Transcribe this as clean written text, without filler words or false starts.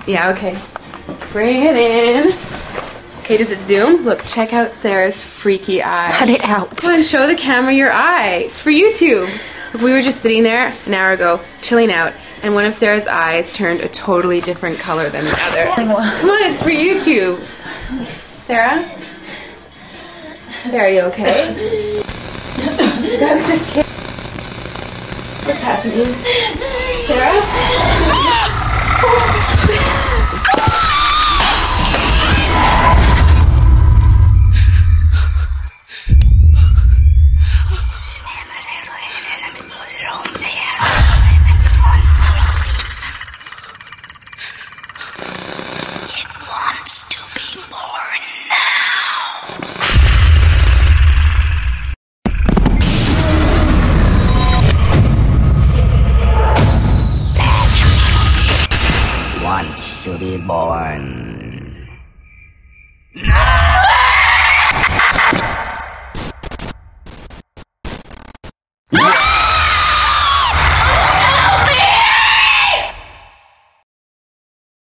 Yeah, okay. Bring it in. Okay, does it zoom? Look, check out Sarah's freaky eye. Cut it out. Come on, show the camera your eye. It's for YouTube. Look, we were just sitting there an hour ago, chilling out, and one of Sarah's eyes turned a totally different color than the other. Come on, it's for YouTube. Sarah? Sarah, you okay? I was just kidding. What's happening? Sarah? It wants to be born now. Wants to be born. No!